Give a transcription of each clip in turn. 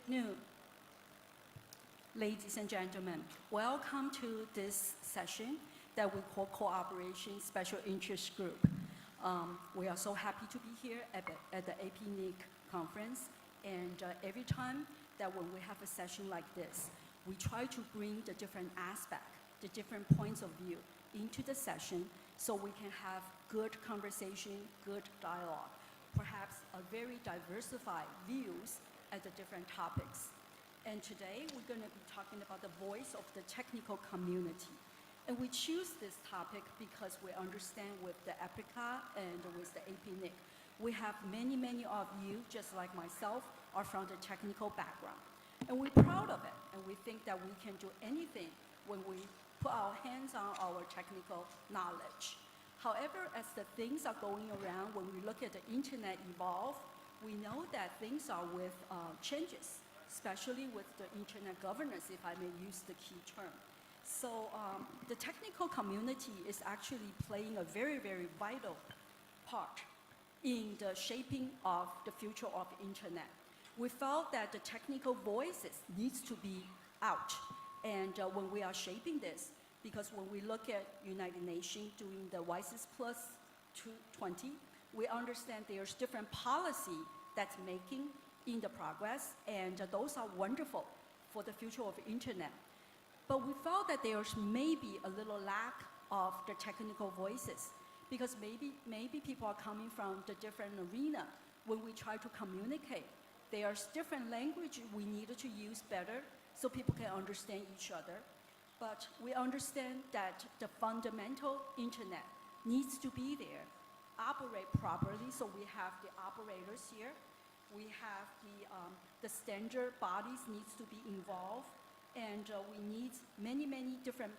afternoon. Ladies and gentlemen, welcome to this session that we call Cooperation Special Interest Group. We are so happy to be here at the APNIC conference, and every time that when we have a session like this, we try to bring the different aspects, the different points of view into the session so we can have good conversation, good dialogue, perhaps a very diversified views at the different topics. And today we're going to be talking about the voice of the technical community. And we choose this topic because we understand with the APRICA and with the APNIC, we have many of you, just like myself, are from the technical background. And we're proud of it, and we think that we can do anything when we put our hands on our technical knowledge. However, as the things are going around, when we look at the internet evolve, we know that things are with changes, especially with the internet governance, if I may use the key term. So the technical community is actually playing a very vital part in the shaping of the future of internet. We felt that the technical voices needs to be out. And when we are shaping this, because when we look at United Nations doing the WISES Plus 20, we understand there's different policy that's making in the progress, and those are wonderful for the future of internet. But we felt that there's maybe a little lack of the technical voices, because maybe people are coming from the different arena. When we try to communicate, there's different language we need to use better so people can understand each other. But we understand that the fundamental internet needs to be there, operate properly, so we have the operators here. We have the standard bodies needs to be involved, and we need many different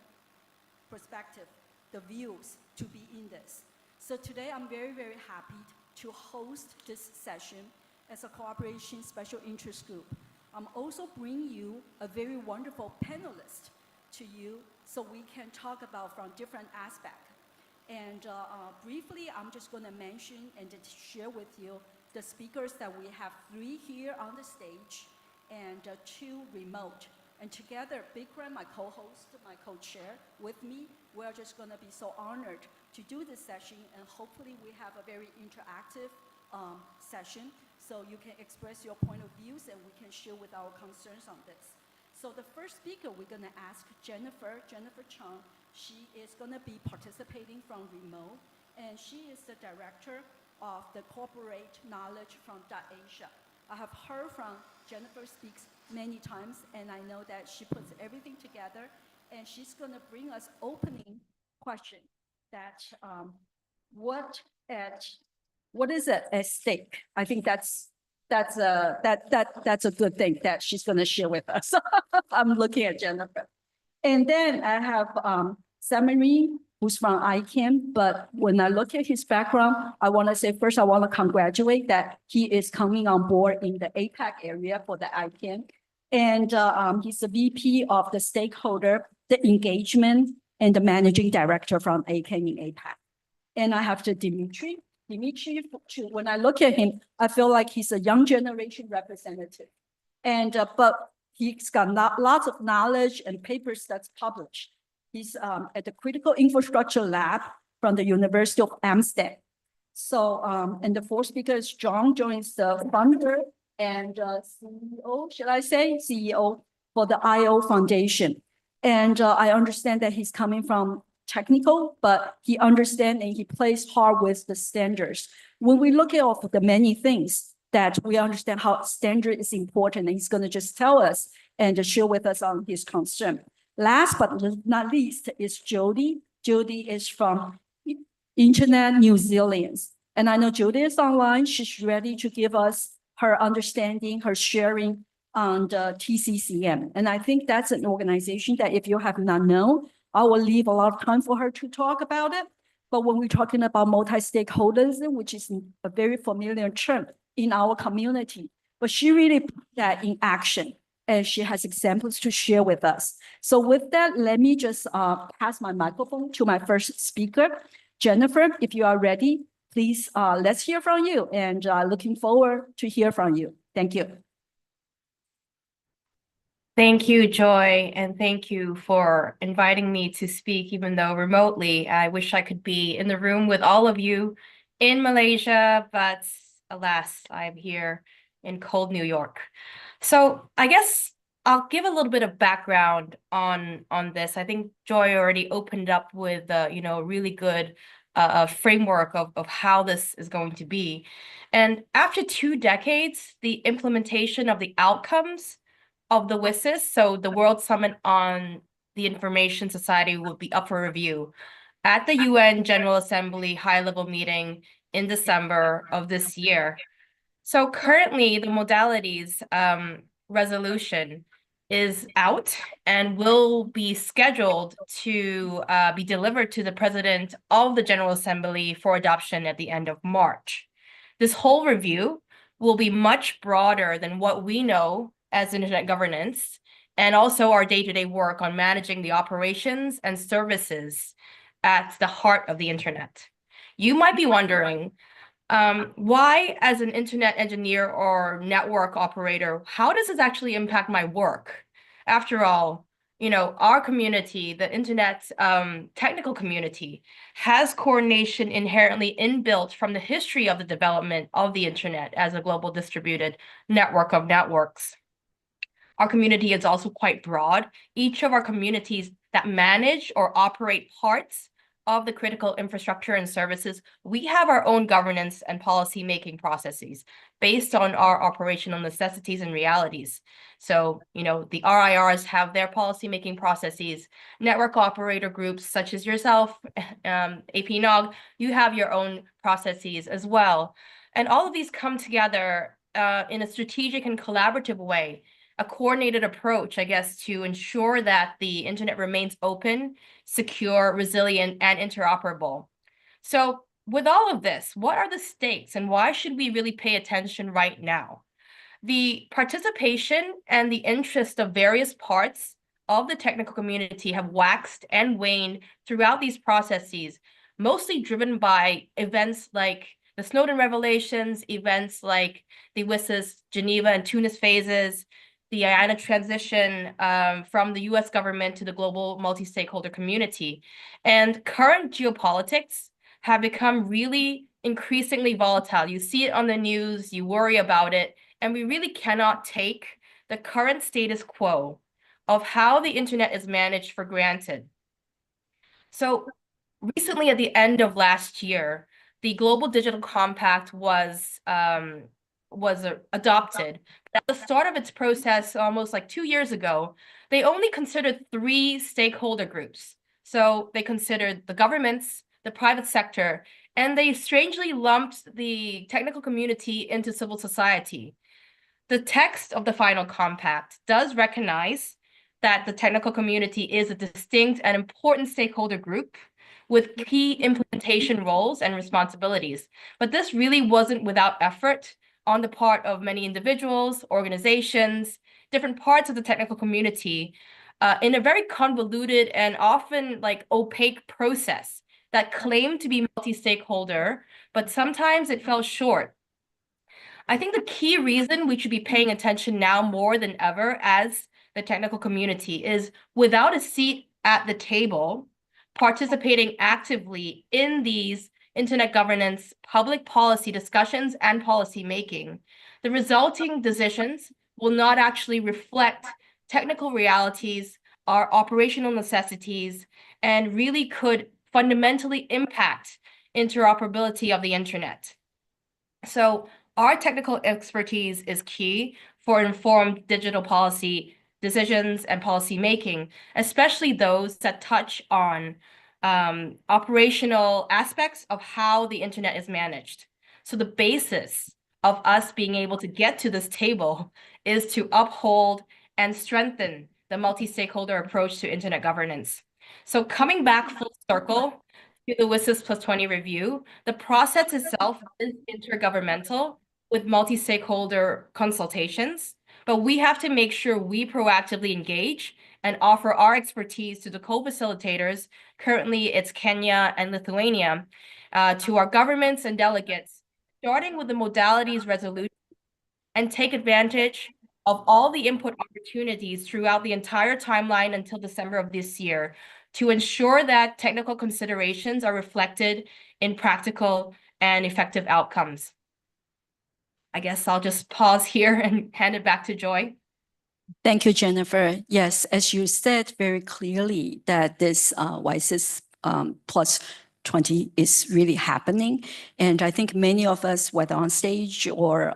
perspectives, the views to be in this. So today I'm very happy to host this session as a Cooperation Special Interest Group. I'm also bringing you a very wonderful panelist to you so we can talk about from different aspects. And briefly, I'm just going to mention and share with you the speakers that we have 3 here on the stage and 2 remote. And together, Bikram, my co-host, my co-chair, with me, we're just going to be so honored to do this session, and hopefully we have a very interactive session so you can express your point of views and we can share with our concerns on this. So the first speaker, we're going to ask Jennifer Chung. She is going to be participating from remote, and she is the director of the corporate knowledge from Asia. I have heard from Jennifer speaks many times, and I know that she puts everything together, and she's going to bring us opening question that what is at stake? I think that's a good thing that she's going to share with us. I'm looking at Jennifer. And then I have Samari, who's from ICANN, but when I look at his background, I want to say first, I want to congratulate that he is coming on board in the APAC area for the ICANN. And he's the VP of the stakeholder, the engagement, and the managing director from ICANN in APAC. And I have the Dimitri, when I look at him, I feel like he's a young generation representative. And but he's got lots of knowledge and papers that's published. He's at the Critical Infrastructure Lab from the University of Amsterdam. So, and the 4th speaker is John. John is the founder and CEO, should I say, CEO for the IO Foundation. And I understand that he's coming from technical, but he understands and he plays hard with the standards. When we look at all the many things that we understand how standard is important, and he's going to just tell us and share with us on his concern. Last but not least is Jody. Jody is from Internet New Zealand. And I know Jody is online. She's ready to give us her understanding, her sharing on the TCCM. And I think that's an organization that if you have not known, I will leave a lot of time for her to talk about it. But when we're talking about multi-stakeholderism, which is a very familiar term in our community, but she really put that in action, and she has examples to share with us. So with that, let me just pass my microphone to my first speaker. Jennifer, if you are ready, please, let's hear from you, and looking forward to hear from you. Thank you. Thank you, Joy, and thank you for inviting me to speak, even though remotely. I wish I could be in the room with all of you in Malaysia, but alas, I'm here in cold New York. So I guess I'll give a little bit of background on this. I think Joy already opened up with a really good framework of how this is going to be. And after 2 decades, the implementation of the outcomes of the WSIS, so the World Summit on the Information Society, will be up for review at the UN General Assembly high-level meeting in December of this year. So currently, the modalities resolution is out and will be scheduled to be delivered to the President of the General Assembly for adoption at the end of March. This whole review will be much broader than what we know as internet governance and also our day-to-day work on managing the operations and services at the heart of the internet. You might be wondering, why, as an internet engineer or network operator, how does this actually impact my work? After all, our community, the internet technical community, has coordination inherently inbuilt from the history of the development of the internet as a global distributed network of networks. Our community is also quite broad. Each of our communities that manage or operate parts of the critical infrastructure and services, we have our own governance and policy-making processes based on our operational necessities and realities. So, the RIRs have their policy-making processes. Network operator groups such as yourself, AP you have your own processes as well. And all of these come together in a strategic and collaborative way, a coordinated approach, I guess, to ensure that the internet remains open, secure, resilient, and interoperable. So with all of this, what are the stakes and why should we really pay attention right now? The participation and the interest of various parts of the technical community have waxed and waned throughout these processes, mostly driven by events like the Snowden revelations, events like the WSIS Geneva and Tunis phases, the IANA transition from the US government to the global multi-stakeholder community. And current geopolitics have become really increasingly volatile. You see it on the news, you worry about it, and we really cannot take the current status quo of how the internet is managed for granted. So recently, at the end of last year, the Global Digital Compact was adopted. At the start of its process, almost like 2 years ago, they only considered three stakeholder groups. So they considered the governments, the private sector, and they strangely lumped the technical community into civil society. The text of the final compact does recognize that the technical community is a distinct and important stakeholder group with key implementation roles and responsibilities. But this really wasn't without effort on the part of many individuals, organizations, different parts of the technical community, in a very convoluted and often like opaque process that claimed to be multi-stakeholder, but sometimes it fell short. I think the key reason we should be paying attention now more than ever as the technical community is, without a seat at the table, participating actively in these internet governance, public policy discussions, and policy making, the resulting decisions will not actually reflect technical realities, our operational necessities, and really could fundamentally impact interoperability of the internet. So our technical expertise is key for informed digital policy decisions and policy making, especially those that touch on operational aspects of how the internet is managed. So the basis of us being able to get to this table is to uphold and strengthen the multi-stakeholder approach to internet governance. So coming back full circle to the WSIS plus 20 review, the process itself is intergovernmental with multi-stakeholder consultations, but we have to make sure we proactively engage and offer our expertise to the co-facilitators. Currently, it's Kenya and Lithuania, to our governments and delegates, starting with the modalities resolution and take advantage of all the input opportunities throughout the entire timeline until December of this year to ensure that technical considerations are reflected in practical and effective outcomes. I guess I'll just pause here and hand it back to Joy. Thank you, Jennifer. Yes, as you said very clearly that this WISES plus 20 is really happening. And I think many of us, whether on stage or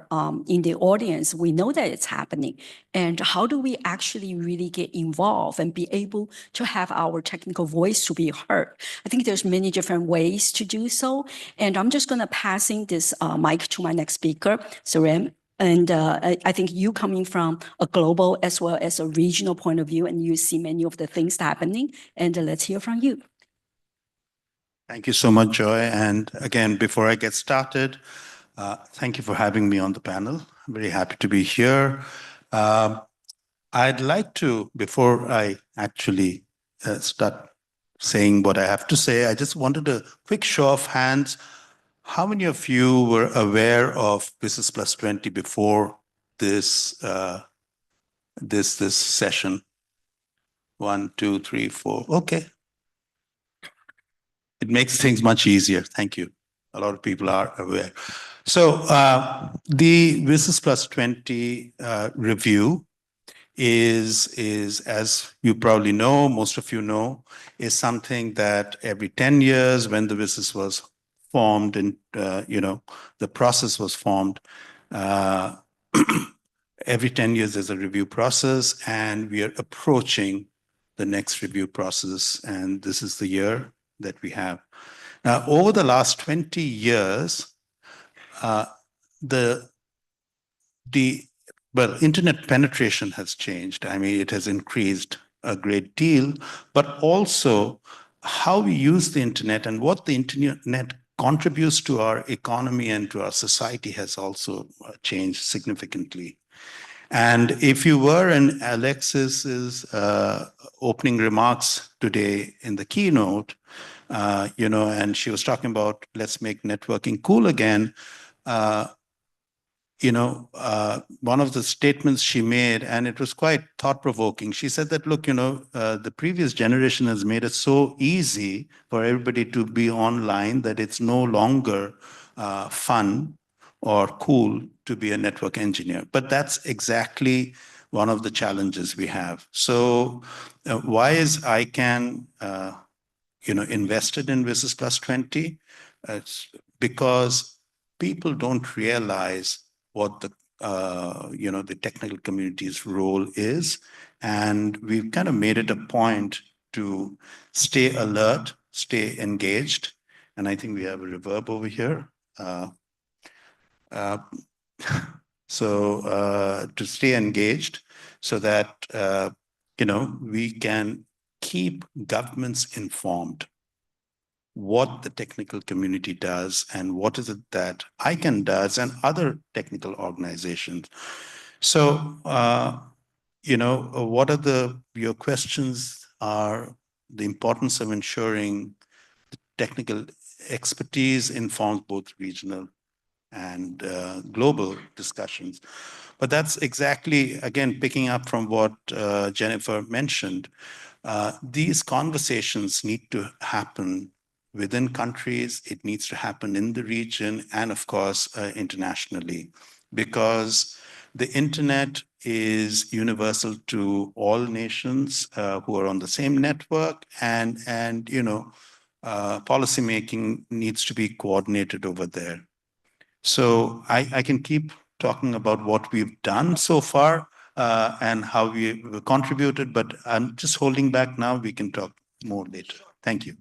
in the audience, we know that it's happening. And how do we actually really get involved and be able to have our technical voice to be heard? I think there's many different ways to do so. And I'm just going to passing this mic to my next speaker, Sarem. And I think you coming from a global as well as a regional point of view, and you see many of the things happening. And let's hear from you. Thank you so much, Joy. And again, before I get started, thank you for having me on the panel. I'm very happy to be here. I'd like to, before I actually start saying what I have to say, I just wanted a quick show of hands. How many of you were aware of WISES plus 20 before this this session? 1, 2, 3, 4. Okay. It makes things much easier. Thank you. A lot of people are aware. So the WISES plus 20 review is, as you probably know, most of you know, is something that every 10 years when the WISES was formed and, the process was formed, every 10 years there's a review process, and we are approaching the next review process, and this is the year that we have. Now, over the last 20 years, internet penetration has changed. I mean, it has increased a great deal, but also how we use the internet and what the internet contributes to our economy and to our society has also changed significantly. And if you were in Alexis's opening remarks today in the keynote, and she was talking about let's make networking cool again. One of the statements she made, and it was quite thought-provoking, she said that, look, the previous generation has made it so easy for everybody to be online that it's no longer fun or cool to be a network engineer. But that's exactly one of the challenges we have. So why is ICANN invested in WISES plus 20? It's because people don't realize what the technical community's role is. And we've kind of made it a point to stay alert, stay engaged. And I think we have a reverb over here. To stay engaged so that, we can keep governments informed what the technical community does and what is it that ICANN does and other technical organizations. So, what are your questions are the importance of ensuring the technical expertise informs both regional and global discussions. But that's exactly, again, picking up from what Jennifer mentioned. These conversations need to happen within countries. It needs to happen in the region and, of course, internationally, because the internet is universal to all nations who are on the same network, and policymaking needs to be coordinated over there. So I can keep talking about what we've done so far and how we've contributed, but I'm just holding back now. We can talk more later. Thank you.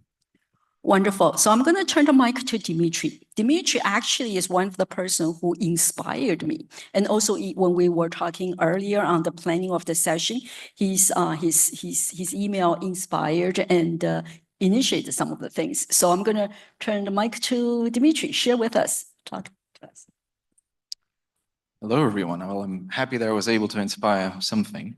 Wonderful. So I'm going to turn the mic to Dimitri. Dimitri actually is one of the person who inspired me. And also when we were talking earlier on the planning of the session, his email inspired and initiated some of the things. So I'm going to turn the mic to Dimitri. Share with us. Talk to us. Hello, everyone. Well, I'm happy that I was able to inspire something.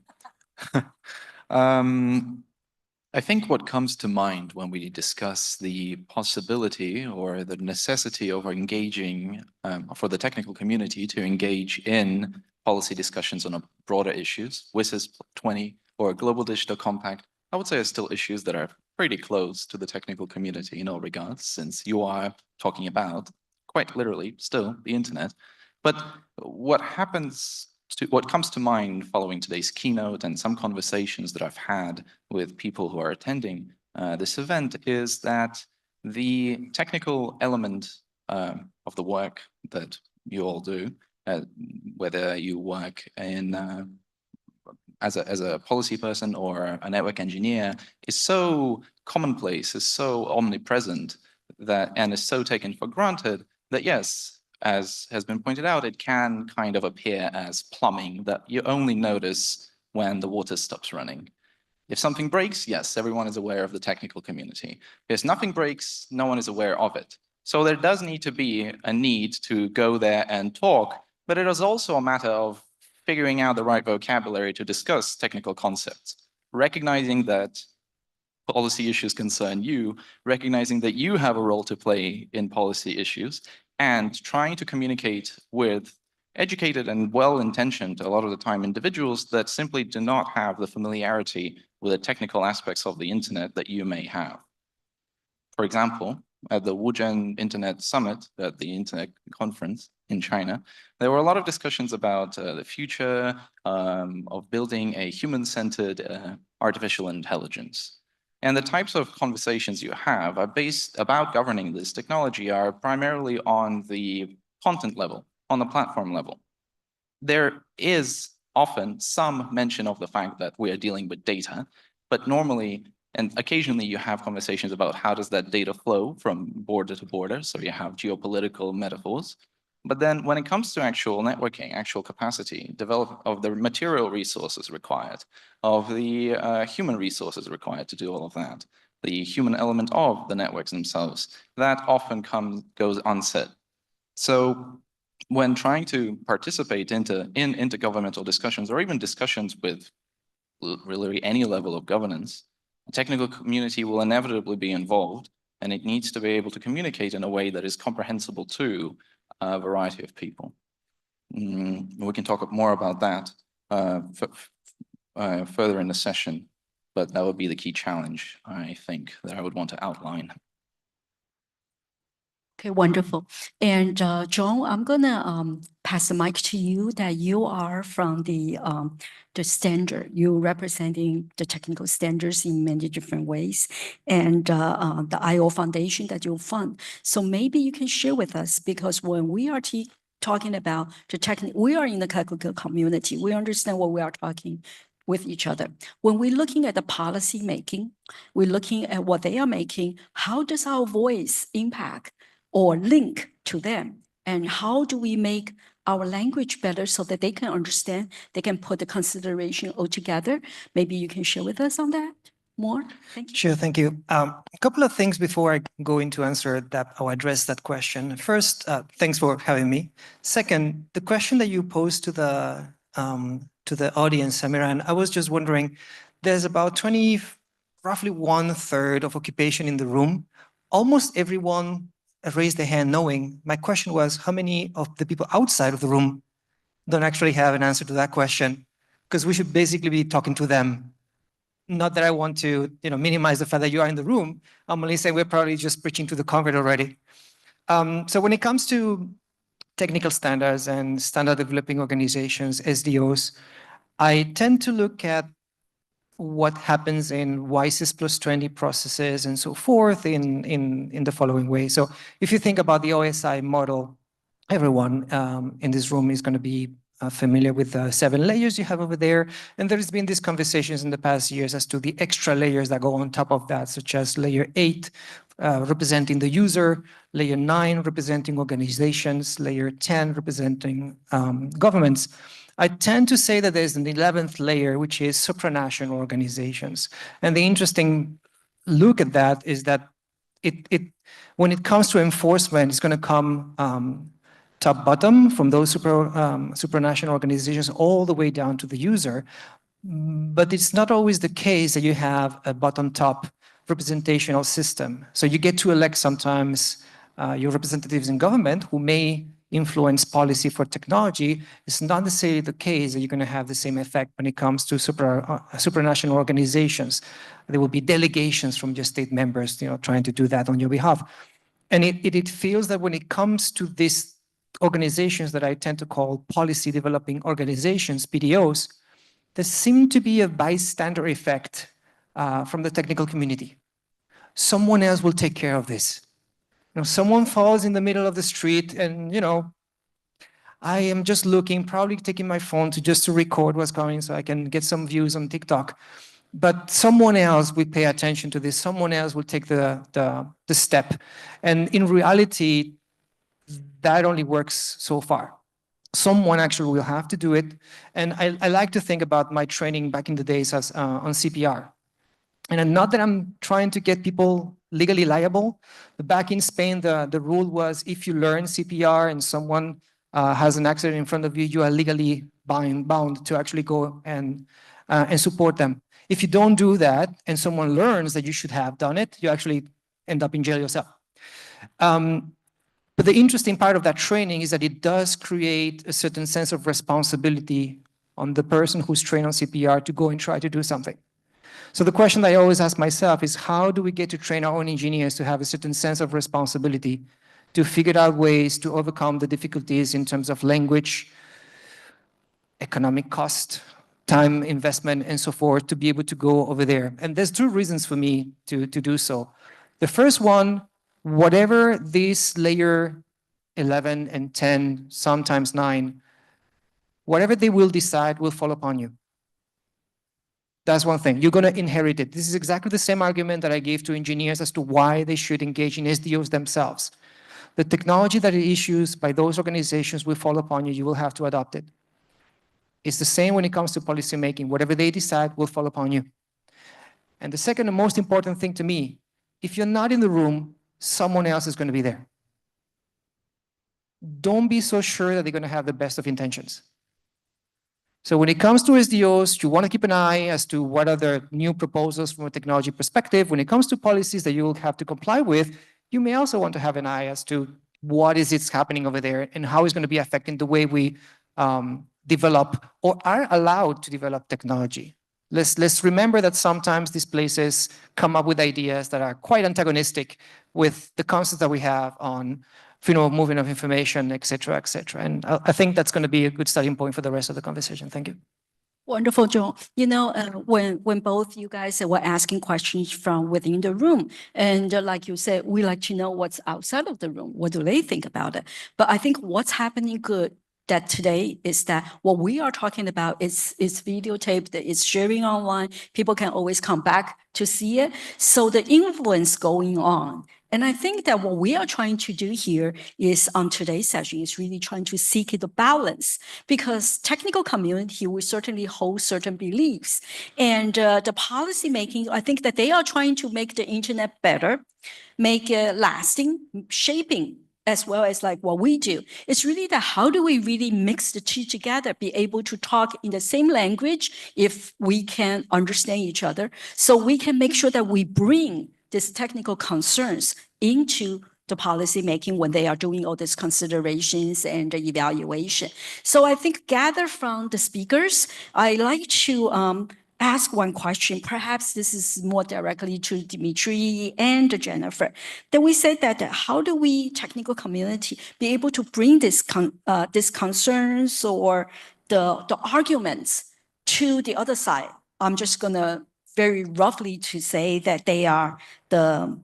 I think what comes to mind when we discuss the possibility or the necessity of engaging for the technical community to engage in policy discussions on broader issues, WSIS 20 or a global digital compact, I would say are still issues that are pretty close to the technical community in all regards, since you are talking about, quite literally, still the internet. But what comes to mind following today's keynote and some conversations that I've had with people who are attending this event is that the technical element of the work that you all do, whether you work in as a policy person or a network engineer, is so commonplace, is so omnipresent that, and is so taken for granted that yes, as has been pointed out, it can kind of appear as plumbing that you only notice when the water stops running. If something breaks, yes, everyone is aware of the technical community. If nothing breaks, no one is aware of it. So there does need to be a need to go there and talk, but it is also a matter of figuring out the right vocabulary to discuss technical concepts, recognizing that policy issues concern you, recognizing that you have a role to play in policy issues, and trying to communicate with educated and well-intentioned, a lot of the time, individuals that simply do not have the familiarity with the technical aspects of the internet that you may have. For example, at the Wuzhen Internet Summit, at the Internet Conference in China, there were a lot of discussions about the future of building a human-centered artificial intelligence. And the types of conversations you have are based about governing this technology are primarily on the content level, on the platform level. There is often some mention of the fact that we are dealing with data, but normally and occasionally you have conversations about how does that data flow from border to border, so you have geopolitical metaphors. But then when it comes to actual networking, actual capacity, develop of the material resources required, of the human resources required to do all of that, the human element of the networks themselves, that often goes unsaid. So when trying to participate in intergovernmental discussions or even discussions with really any level of governance, the technical community will inevitably be involved, and it needs to be able to communicate in a way that is comprehensible to a variety of people. We can talk more about that further in the session, but that would be the key challenge, I think, that I would want to outline. Okay, wonderful. And Joan, I'm gonna pass the mic to you. That you are from the standard. You're representing the technical standards in many different ways, and the IO Foundation that you fund. So maybe you can share with us, because when we are talking about the technical, we are in the technical community. We understand what we are talking with each other. When we're looking at the policy making, we're looking at what they are making. How does our voice impact or link to them? And how do we make our language better so that they can understand, they can put the consideration all together? Maybe you can share with us on that more. Thank you. Sure, thank you. A couple of things before I go into answer that, or address that question. First, thanks for having me. Second, the question that you posed to the audience, Samira, and I was just wondering, there's about roughly 1/3 of occupation in the room. Almost everyone raised their hand knowing. My question was, how many of the people outside of the room don't actually have an answer to that question? Because we should basically be talking to them. Not that I want to, minimize the fact that you are in the room. I'm only saying we're probably just preaching to the convert already. So when it comes to technical standards and standard developing organizations, SDOs, I tend to look at what happens in WSIS plus 20 processes and so forth in the following way. So if you think about the OSI model, everyone in this room is going to be familiar with the 7 layers you have over there. And there's been these conversations in the past years as to the extra layers that go on top of that, such as layer 8, representing the user, layer 9, representing organizations, layer 10, representing governments. I tend to say that there's an 11th layer, which is supranational organizations. And the interesting look at that is that when it comes to enforcement, it's going to come top-bottom from those supranational organizations all the way down to the user. But it's not always the case that you have a bottom-top representational system. So you get to elect sometimes your representatives in government who may influence policy for technology, it's not necessarily the case that you're going to have the same effect when it comes to supranational organizations. There will be delegations from your state members, trying to do that on your behalf. And it feels that when it comes to these organizations that I tend to call policy developing organizations, PDOs, there seems to be a bystander effect from the technical community. Someone else will take care of this. Someone falls in the middle of the street and, I am just looking, probably taking my phone to record what's going so I can get some views on TikTok. But someone else will pay attention to this. Someone else will take the step. And in reality, that only works so far. Someone actually will have to do it. And I like to think about my training back in the days as on CPR. And not that I'm trying to get people legally liable, but back in Spain, the rule was if you learn CPR and someone has an accident in front of you, you are legally bound to actually go and support them. If you don't do that and someone learns that you should have done it, you actually end up in jail yourself. But the interesting part of that training is that it does create a certain sense of responsibility on the person who's trained on CPR to go and try to do something. So the question that I always ask myself is, how do we get to train our own engineers to have a certain sense of responsibility, to figure out ways to overcome the difficulties in terms of language, economic cost, time investment, and so forth, to be able to go over there? And there's two reasons for me to do so. The first one, whatever this layer 11 and 10, sometimes 9, whatever they will decide will fall upon you. That's one thing. You're going to inherit it. This is exactly the same argument that I gave to engineers as to why they should engage in SDOs themselves. The technology that is issued by those organizations will fall upon you. You will have to adopt it. It's the same when it comes to policy making. Whatever they decide will fall upon you. And the second and most important thing to me, if you're not in the room, someone else is going to be there. Don't be so sure that they're going to have the best of intentions. So when it comes to SDOs, you want to keep an eye as to what are the new proposals from a technology perspective. When it comes to policies that you will have to comply with, you may also want to have an eye as to what is it's happening over there and how it's going to be affecting the way we develop or are allowed to develop technology. Let's remember that sometimes these places come up with ideas that are quite antagonistic with the concepts that we have on movement of information, et cetera, et cetera. And I think that's going to be a good starting point for the rest of the conversation. Thank you. Wonderful, Joe. When both you guys were asking questions from within the room, and like you said, we like to know what's outside of the room. What do they think about it? But I think what's happening good that today is that what we are talking about is videotaped, it's sharing online. People can always come back to see it. So the influence going on. And I think that what we are trying to do here is on today's session is really trying to seek the balance, because technical community will certainly hold certain beliefs. And the policy making, I think that they are trying to make the internet better, make it lasting, shaping, as well as like what we do. It's really that how do we really mix the two together, be able to talk in the same language if we can understand each other, so we can make sure that we bring these technical concerns into the policy making when they are doing all these considerations and the evaluation. So I think gather from the speakers, I like to ask one question. Perhaps this is more directly to Dimitri and Jennifer. Then we said that how do we, technical community, be able to bring these concerns or the arguments to the other side? I'm just going to very roughly to say that they are the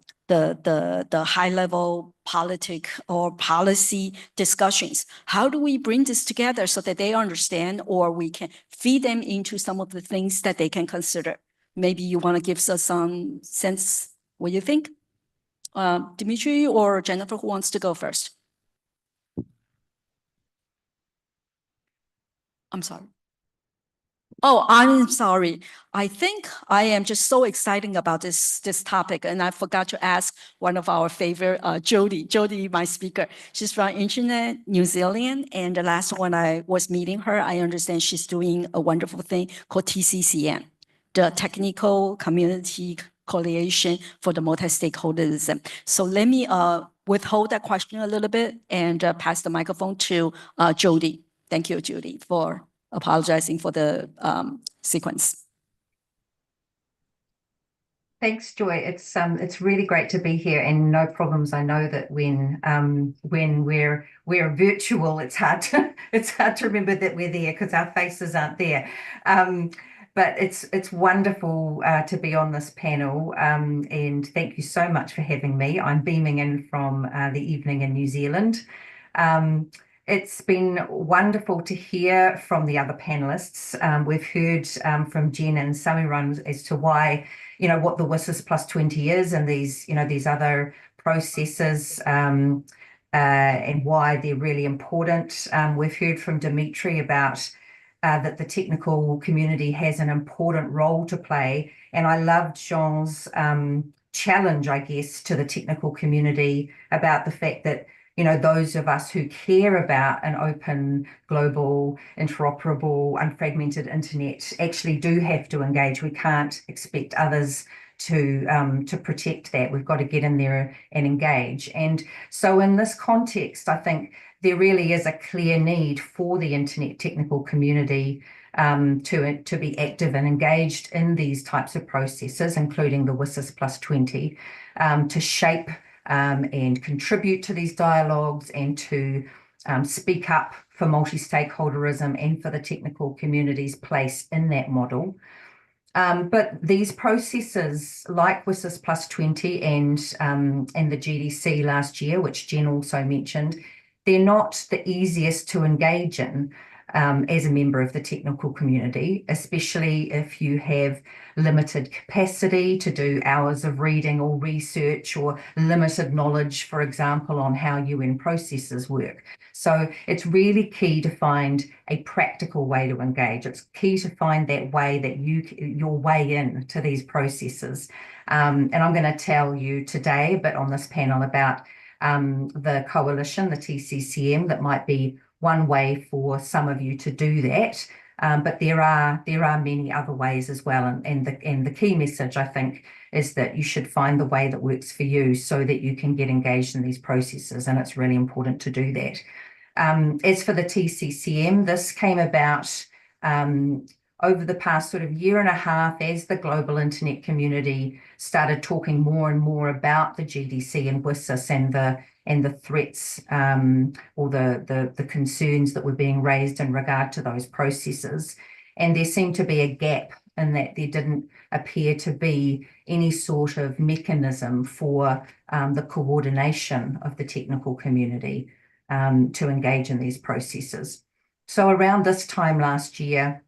high level politic or policy discussions. How do we bring this together so that they understand, or we can feed them into some of the things that they can consider? Maybe you want to give us some sense what you think? Dimitri or Jennifer, who wants to go first? I'm sorry. Oh, I'm sorry. I think I am just so excited about this topic, and I forgot to ask one of our favorite, Jody. Jody, my speaker. She's from Internet New Zealand, and the last one I was meeting her, I understand she's doing a wonderful thing called TCCN, the Technical Community Coalition for the Multi-Stakeholderism. So let me withhold that question a little bit and pass the microphone to Jody. Thank you, Judy, for apologizing for the sequence. Thanks, Joy. It's really great to be here, and no problems. I know that when we're virtual, it's hard to remember that we're there because our faces aren't there. But it's wonderful to be on this panel, and thank you so much for having me. I'm beaming in from the evening in New Zealand. It's been wonderful to hear from the other panelists. We've heard from Jen and Samiran as to why, what the WSIS plus 20 is and these other processes and why they're really important. We've heard from Dimitri about that the technical community has an important role to play. And I loved Jean's challenge, I guess, to the technical community about the fact that those of us who care about an open, global, interoperable, unfragmented internet actually do have to engage. We can't expect others to protect that. We've got to get in there and engage. And so in this context, I think there really is a clear need for the internet technical community to be active and engaged in these types of processes, including the WSIS plus 20, to shape and contribute to these dialogues and to speak up for multi-stakeholderism and for the technical community's place in that model. But these processes like WSIS plus 20 and the GDC last year, which Jen also mentioned, they're not the easiest to engage in as a member of the technical community, especially if you have limited capacity to do hours of reading or research or limited knowledge, for example, on how UN processes work. So it's really key to find a practical way to engage. It's key to find that way that your way in to these processes. And I'm going to tell you today a bit on this panel about the coalition, the TCCM, that might be one way for some of you to do that. But there are many other ways as well. And the key message, I think, is that you should find the way that works for you so that you can get engaged in these processes. And it's really important to do that. As for the TCCM, this came about over the past sort of year and a half as the global internet community started talking more and more about the GDC and WSIS and the threats or the concerns that were being raised in regard to those processes. And there seemed to be a gap in that there didn't appear to be any sort of mechanism for the coordination of the technical community to engage in these processes. So around this time last year,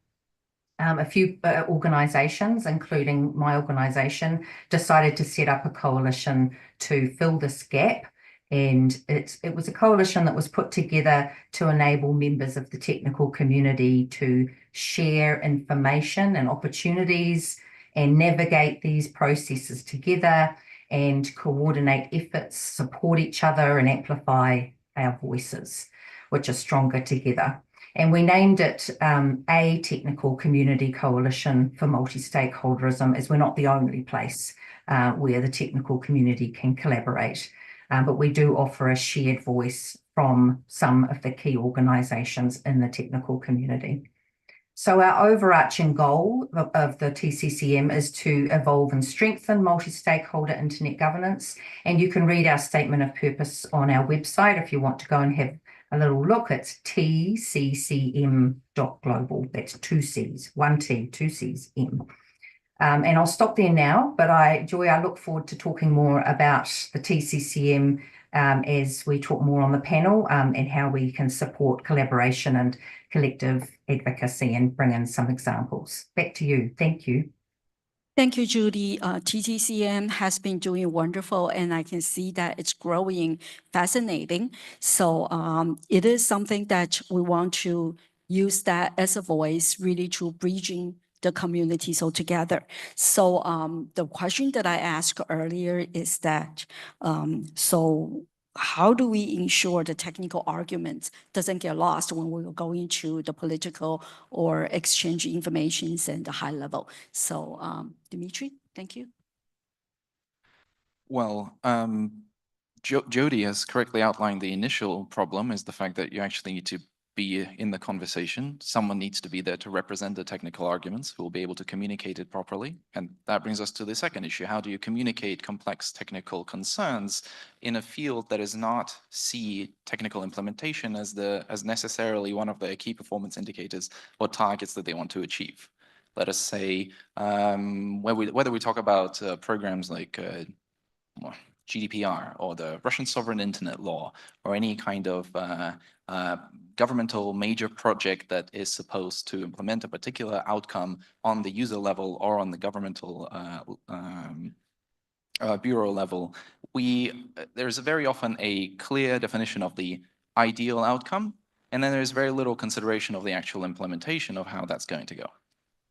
a few organisations, including my organisation, decided to set up a coalition to fill this gap. And it was a coalition that was put together to enable members of the technical community to share information and opportunities and navigate these processes together and coordinate efforts, support each other and amplify our voices, which are stronger together. And we named it a Technical Community Coalition for Multi-Stakeholderism, as we're not the only place where the technical community can collaborate. But we do offer a shared voice from some of the key organisations in the technical community. So our overarching goal of the TCCM is to evolve and strengthen multi-stakeholder internet governance. And you can read our statement of purpose on our website if you want to go and have a little look. It's tccm.global. That's two C's, one T, two C's, M. And I'll stop there now, but Joy, I look forward to talking more about the TCCM as we talk more on the panel and how we can support collaboration and collective advocacy and bring in some examples. Back to you. Thank you. Thank you, Judy. TTCM has been doing wonderful, and I can see that it's growing, fascinating. So it is something that we want to use that as a voice, really to bridging the communities all together. So the question that I asked earlier is that, so how do we ensure the technical arguments doesn't get lost when we're going to the political or exchange informations and the high level? So Dimitri, thank you. Well, Jody has correctly outlined the initial problem is the fact that you actually need to be in the conversation. Someone needs to be there to represent the technical arguments who will be able to communicate it properly. And that brings us to the second issue. How do you communicate complex technical concerns in a field that does not see technical implementation as necessarily one of the key performance indicators or targets that they want to achieve? Let us say, whether we talk about programs like GDPR or the Russian sovereign internet law or any kind of governmental major project that is supposed to implement a particular outcome on the user level or on the governmental bureau level, there's very often a clear definition of the ideal outcome, and then there's very little consideration of the actual implementation of how that's going to go.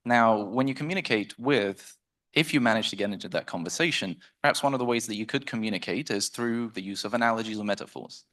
Now, when you communicate with, if you manage to get into that conversation, perhaps one of the ways that you could communicate is through the use of analogies or metaphors.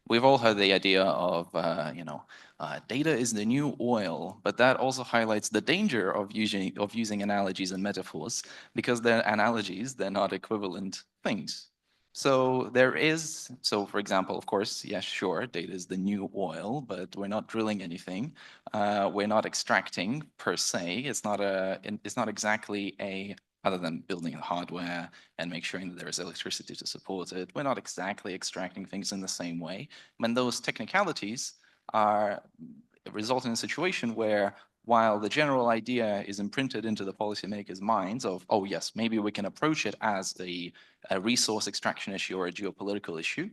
We've all heard the idea of, data is the new oil, but that also highlights the danger of using analogies and metaphors because they're analogies, they're not equivalent things. So for example, of course, yes, sure, data is the new oil, but we're not drilling anything. We're not extracting per se. It's not exactly other than building the hardware and make sure that there is electricity to support it, we're not exactly extracting things in the same way. When those technicalities result in a situation where while the general idea is imprinted into the policymakers' minds of, oh yes, maybe we can approach it as a resource extraction issue or a geopolitical issue,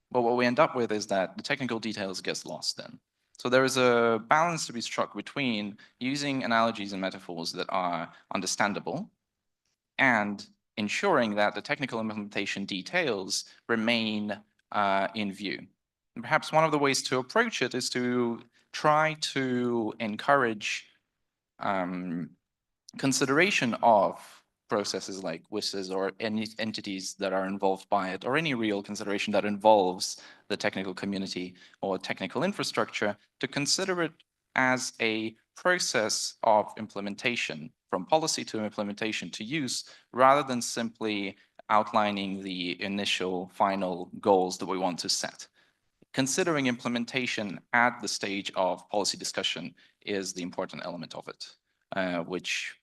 but what we end up with is that the technical details gets lost then. So there is a balance to be struck between using analogies and metaphors that are understandable and ensuring that the technical implementation details remain in view. And perhaps one of the ways to approach it is to try to encourage consideration of processes like WSIS or any entities that are involved by it, or any real consideration that involves the technical community or technical infrastructure, to consider it as a process of implementation, from policy to implementation to use, rather than simply outlining the initial final goals that we want to set. Considering implementation at the stage of policy discussion is the important element of it, which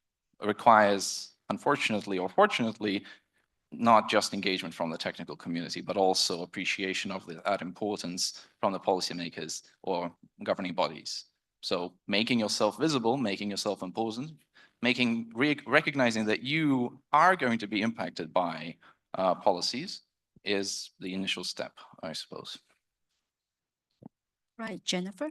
requires, unfortunately or fortunately, not just engagement from the technical community, but also appreciation of that importance from the policymakers or governing bodies. So making yourself visible, making yourself important, recognizing that you are going to be impacted by policies is the initial step, I suppose. Right, Jennifer?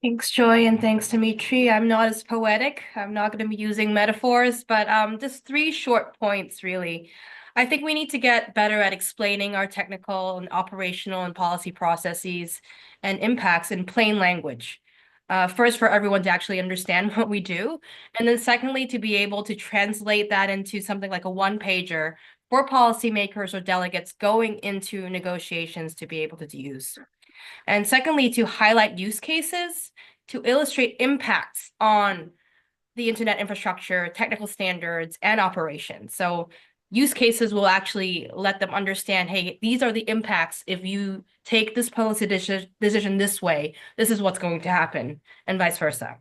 Thanks, Joy, and thanks, Dimitri. I'm not as poetic. I'm not going to be using metaphors, but just 3 short points, really. I think we need to get better at explaining our technical and operational and policy processes and impacts in plain language. First, for everyone to actually understand what we do, and then secondly, to be able to translate that into something like a one-pager for policymakers or delegates going into negotiations to be able to use. And secondly, to highlight use cases to illustrate impacts on the internet infrastructure, technical standards, and operations. So use cases will actually let them understand, hey, these are the impacts. If you take this policy decision this way, this is what's going to happen, and vice versa.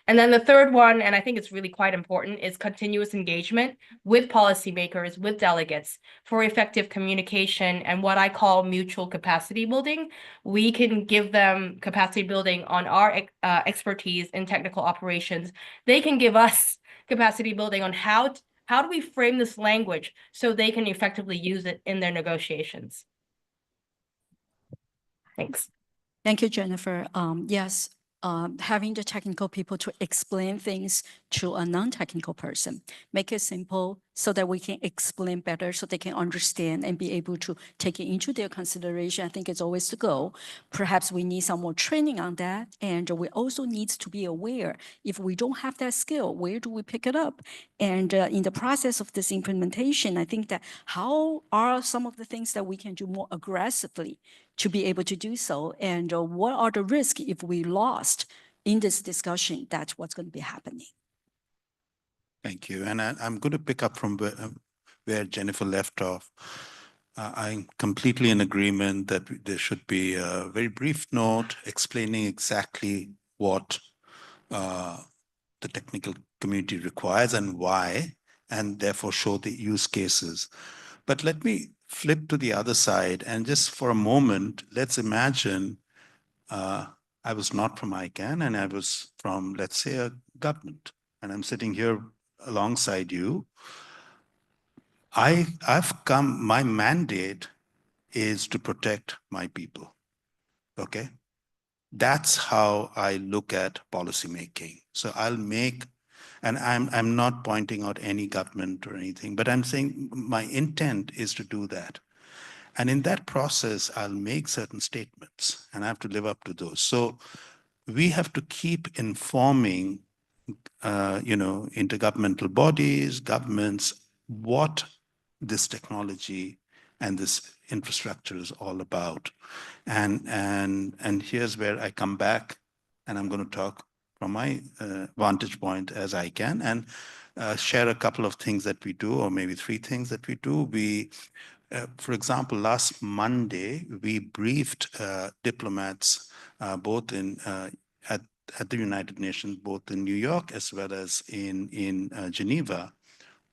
And then the third one, and I think it's really quite important, is continuous engagement with policymakers, with delegates for effective communication and what I call mutual capacity building. We can give them capacity building on our expertise in technical operations. They can give us capacity building on how do we frame this language so they can effectively use it in their negotiations. Thanks. Thank you, Jennifer. Yes, having the technical people to explain things to a non-technical person, make it simple so that we can explain better, so they can understand and be able to take it into their consideration. I think it's always the goal. Perhaps we need some more training on that. And we also need to be aware, if we don't have that skill, where do we pick it up? And in the process of this implementation, I think that how are some of the things that we can do more aggressively to be able to do so? And what are the risks if we lost in this discussion? That's what's going to be happening. Thank you. And I'm going to pick up from where Jennifer left off. I'm completely in agreement that there should be a very brief note explaining exactly what the technical community requires and why, and therefore show the use cases. But let me flip to the other side, and just for a moment, let's imagine I was not from ICANN and I was from, let's say, a government, and I'm sitting here alongside you. My mandate is to protect my people, okay? That's how I look at policymaking. So I'll make, and I'm not pointing out any government or anything, but I'm saying my intent is to do that. And in that process, I'll make certain statements and I have to live up to those. So we have to keep informing, intergovernmental bodies, governments, what this technology and this infrastructure is all about. And here's where I come back, and I'm going to talk from my vantage point as I can, and share a couple of things that we do, or maybe 3 things that we do. For example, last Monday, we briefed diplomats both at the United Nations, both in New York as well as in Geneva,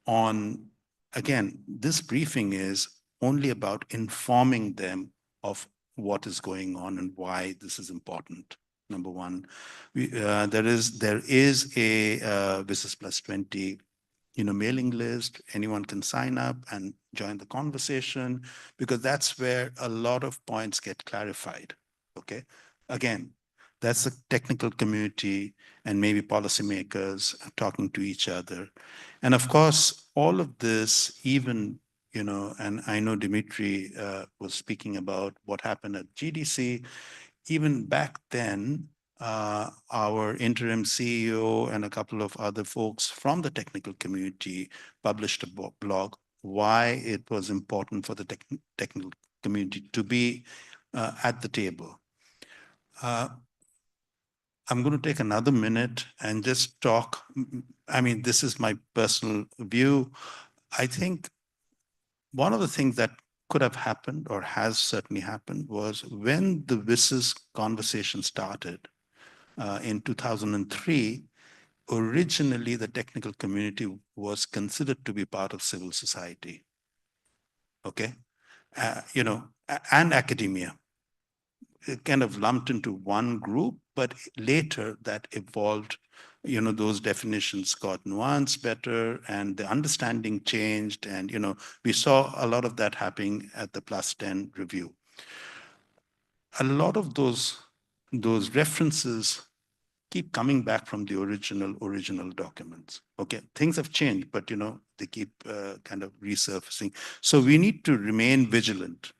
on, again, this briefing is only about informing them of what is going on and why this is important. Number one, there is a WSIS Plus 20 mailing list. Anyone can sign up and join the conversation, because that's where a lot of points get clarified. Okay, again, that's the technical community and maybe policymakers talking to each other. And of course, all of this, even, and I know Dimitri was speaking about what happened at GDC. Even back then, our interim CEO and a couple of other folks from the technical community published a blog why it was important for the technical community to be at the table. I'm going to take another minute and just talk. I mean, this is my personal view. I think one of the things that could have happened, or has certainly happened, was when the WSIS conversation started in 2003, originally the technical community was considered to be part of civil society, okay? And academia. It kind of lumped into one group, but later that evolved. Those definitions got nuanced better and the understanding changed. And, we saw a lot of that happening at the Plus 10 review. A lot of those references keep coming back from the original documents. Okay, things have changed, but they keep kind of resurfacing. So we need to remain vigilant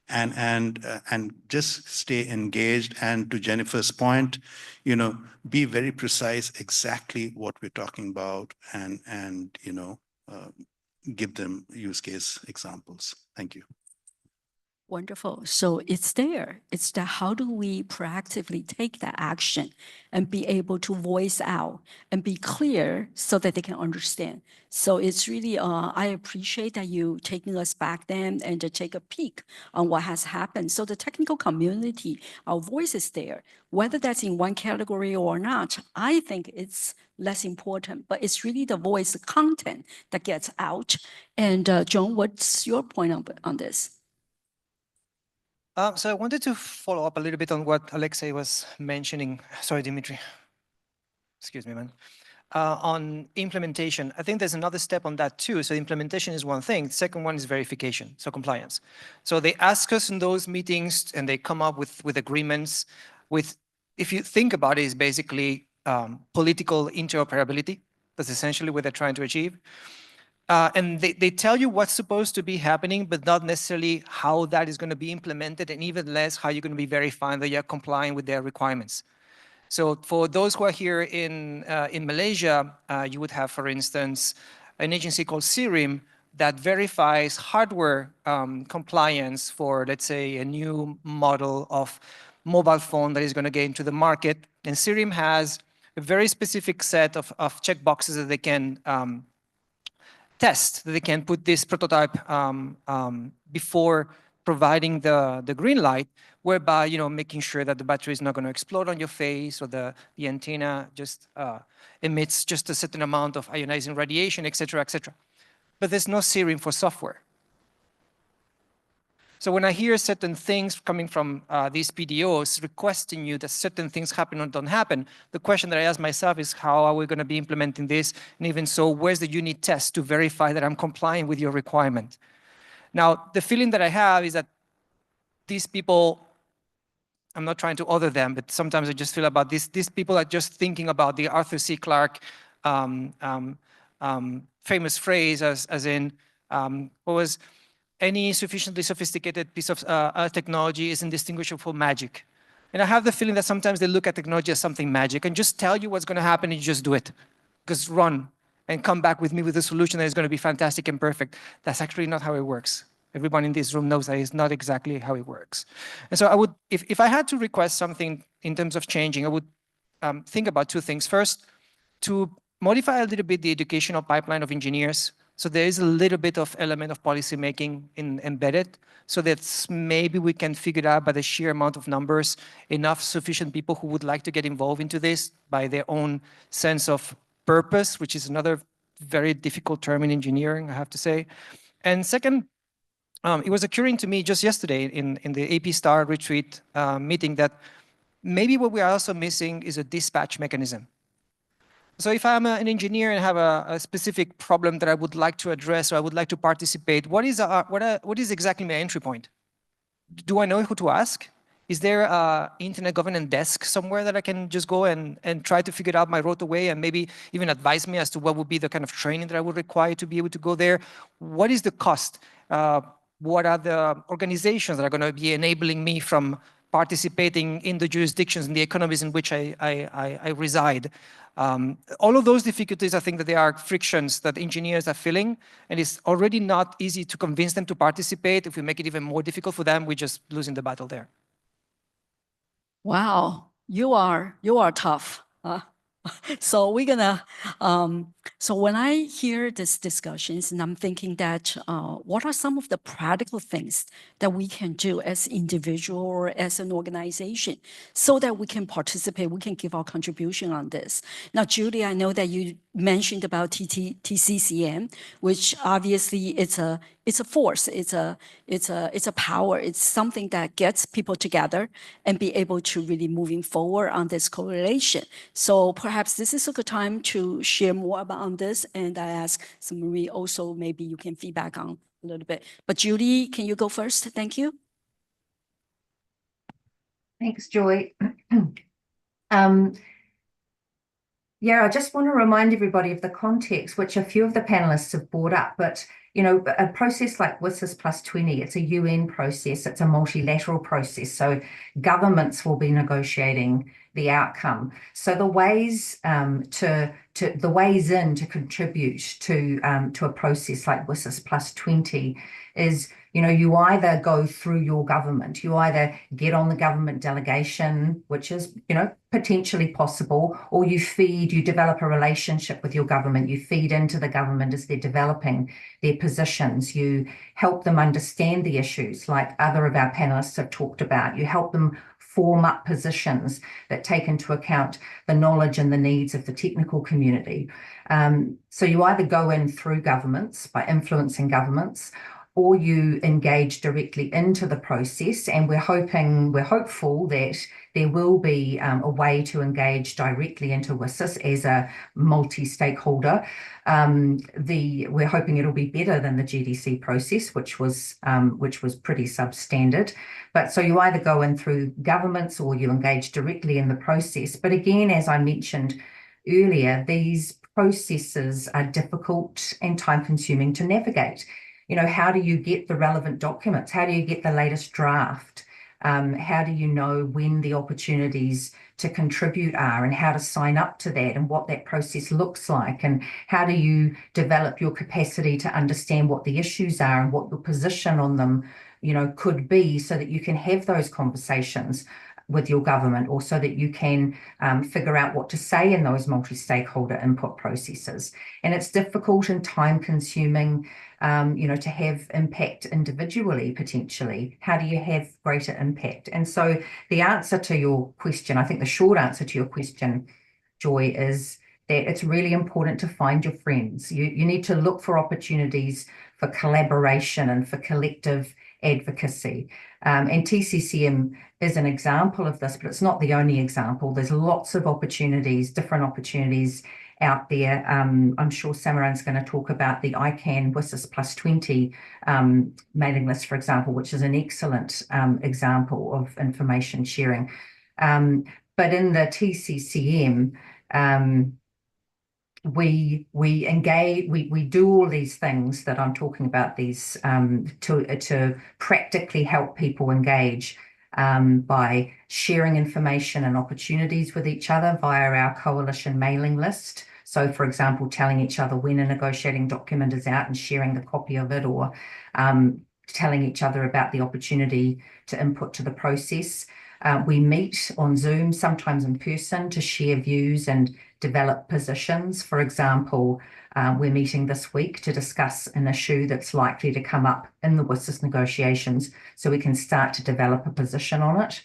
and just stay engaged. And to Jennifer's point, be very precise exactly what we're talking about, and give them use case examples. Thank you. Wonderful. So it's there. It's that how do we proactively take that action and be able to voice out and be clear so that they can understand. So it's really, I appreciate that you taking us back then and to take a peek on what has happened. So the technical community, our voice is there. Whether that's in one category or not, I think it's less important, but it's really the voice, the content that gets out. And Joan, what's your point on this? So I wanted to follow up a little bit on what Alexei was mentioning. Sorry, Dimitri. Excuse me, man. On implementation, I think there's another step on that too. So implementation is one thing. The second one is verification, so compliance. So they ask us in those meetings and they come up with agreements with, if you think about it, is basically political interoperability. That's essentially what they're trying to achieve. And they tell you what's supposed to be happening, but not necessarily how that is going to be implemented, and even less how you're going to be verifying that you're complying with their requirements. So for those who are here in Malaysia, you would have, for instance, an agency called SIRIM that verifies hardware compliance for, let's say, a new model of mobile phone that is going to get into the market. And SIRIM has a very specific set of checkboxes that they can test, that they can put this prototype before providing the green light, whereby, making sure that the battery is not going to explode on your face, or the antenna just emits just a certain amount of ionizing radiation, et cetera, et cetera. But there's no steering for software. So when I hear certain things coming from these PDOs requesting you that certain things happen or don't happen, the question that I ask myself is, how are we going to be implementing this? And even so, where's the unit test to verify that I'm complying with your requirement? Now, the feeling that I have is that these people, I'm not trying to other them, but sometimes I just feel about this, these people are just thinking about the Arthur C. Clarke famous phrase as in, what was, any sufficiently sophisticated piece of technology is indistinguishable from magic. And I have the feeling that sometimes they look at technology as something magic and just tell you what's going to happen and you just do it. Just run and come back with me with a solution that is going to be fantastic and perfect. That's actually not how it works. Everyone in this room knows that it's not exactly how it works. And so I would, if I had to request something in terms of changing, I would think about two things. First, to modify a little bit the educational pipeline of engineers. So there is a little bit of element of policy making embedded, so that maybe we can figure out by the sheer amount of numbers, enough sufficient people who would like to get involved into this by their own sense of purpose, which is another very difficult term in engineering, I have to say. And second, it was occurring to me just yesterday in the AP Star retreat meeting that maybe what we are also missing is a dispatch mechanism. So if I'm an engineer and have a specific problem that I would like to address, or I would like to participate, what is exactly my entry point? Do I know who to ask? Is there an internet governance desk somewhere that I can just go and try to figure out my road away, and maybe even advise me as to what would be the kind of training that I would require to be able to go there? What is the cost? What are the organizations that are going to be enabling me from participating in the jurisdictions and the economies in which I reside? All of those difficulties, I think that there are frictions that engineers are feeling, and it's already not easy to convince them to participate. If we make it even more difficult for them, we're just losing the battle there. Wow, you are tough. So we're gonna, so when I hear these discussions, and I'm thinking that what are some of the practical things that we can do as individual or as an organization so that we can participate, we can give our contribution on this. Now, Julie, I know that you mentioned about TCCM, which obviously it's a force, it's a power, it's something that gets people together and be able to really moving forward on this correlation. So perhaps this is a good time to share more about this, and I ask Marie also, maybe you can feedback on a little bit. But Julie, can you go first? Thank you. Thanks, Joy. Yeah, I just want to remind everybody of the context, which a few of the panelists have brought up, but a process like WSIS plus 20, it's a UN process, it's a multilateral process, so governments will be negotiating the outcome. So the ways the ways in to contribute to a process like WSIS plus 20 is, you either go through your government, you either get on the government delegation, which is, potentially possible, or you develop a relationship with your government, you feed into the government as they're developing their positions, you help them understand the issues like other of our panelists have talked about, you help them form up positions that take into account the knowledge and the needs of the technical community. So you either go in through governments by influencing governments, or you engage directly into the process, and we're hopeful that there will be a way to engage directly into WSIS as a multi-stakeholder. We're hoping it'll be better than the GDC process, which was pretty substandard. But so you either go in through governments or you engage directly in the process. But again, as I mentioned earlier, these processes are difficult and time-consuming to navigate. How do you get the relevant documents? How do you get the latest draft? How do you know when the opportunities to contribute are, and how to sign up to that, and what that process looks like? And how do you develop your capacity to understand what the issues are and what your position on them, could be, so that you can have those conversations with your government, or so that you can figure out what to say in those multi-stakeholder input processes. And it's difficult and time-consuming, to have impact individually, potentially. How do you have greater impact? And so the answer to your question, I think the short answer to your question, Joy, is that it's really important to find your friends. You need to look for opportunities for collaboration and for collective advocacy. And TCCM is an example of this, but it's not the only example. There's lots of opportunities, different opportunities out there. I'm sure Samaran's going to talk about the ICANN WSIS +20 mailing list, for example, which is an excellent example of information sharing. But in the TCCM, we engage, we do all these things that I'm talking about, these to practically help people engage by sharing information and opportunities with each other via our coalition mailing list. So, for example, telling each other when a negotiating document is out and sharing a copy of it, or telling each other about the opportunity to input to the process. We meet on Zoom, sometimes in person, to share views and develop positions. For example, we're meeting this week to discuss an issue that's likely to come up in the WSIS negotiations, so we can start to develop a position on it.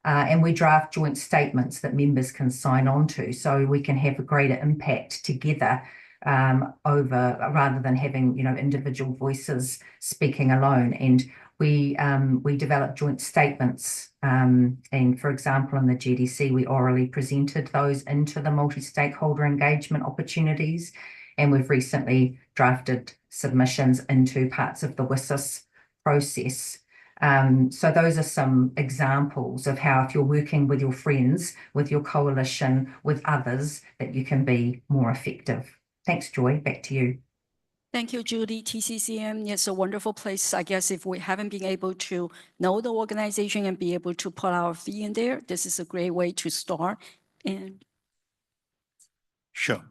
And we draft joint statements that members can sign on to, so we can have a greater impact together rather than having individual voices speaking alone. And we develop joint statements, and for example, in the GDC, we orally presented those into the multi-stakeholder engagement opportunities, and we've recently drafted submissions into parts of the WSIS process. So those are some examples of how, if you're working with your friends, with your coalition, with others, that you can be more effective. Thanks, Joy. Back to you. Thank you, Judy. TCCM is a wonderful place. I guess if we haven't been able to know the organization and be able to put our feet in there, this is a great way to start. And Sure.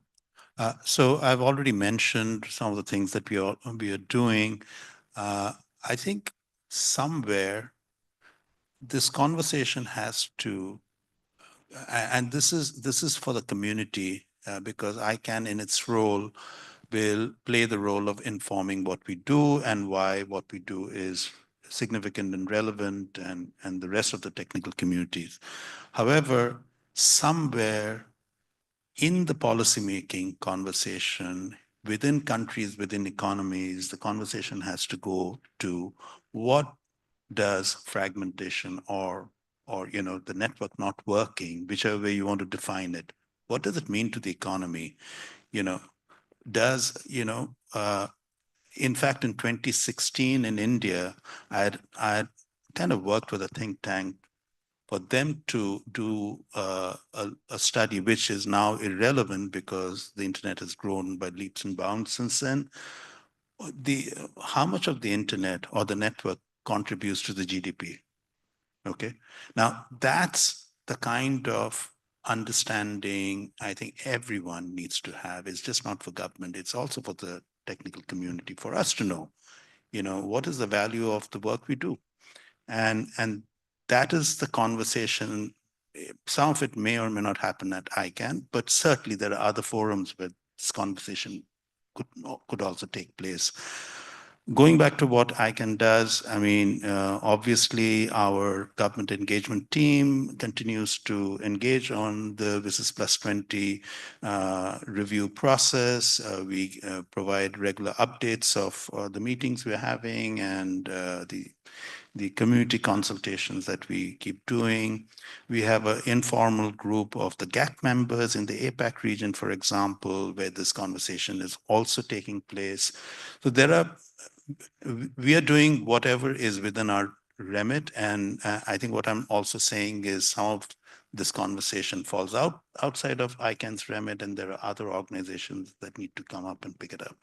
So I've already mentioned some of the things that we are doing. I think somewhere this conversation has to, and this is for the community, because ICANN in its role will play the role of informing what we do and why what we do is significant and relevant, and the rest of the technical communities. However, somewhere in the policymaking conversation, within countries, within economies, the conversation has to go to what does fragmentation or the network not working, whichever way you want to define it, what does it mean to the economy? In fact, in 2016 in India, I had kind of worked with a think tank for them to do a study, which is now irrelevant because the internet has grown by leaps and bounds since then. How much of the internet or the network contributes to the GDP? Okay, now that's the kind of understanding I think everyone needs to have. It's just not for government, it's also for the technical community, for us to know, what is the value of the work we do. And that is the conversation. Some of it may or may not happen at ICANN, but certainly there are other forums where this conversation could also take place. Going back to what ICANN does, I mean, obviously our government engagement team continues to engage on the WSIS +20 review process. We provide regular updates of the meetings we're having and the community consultations that we keep doing. We have an informal group of the GAC members in the APAC region, for example, where this conversation is also taking place. So we are doing whatever is within our remit. And I think what I'm also saying is some of this conversation falls outside of ICANN's remit, and there are other organizations that need to come up and pick it up.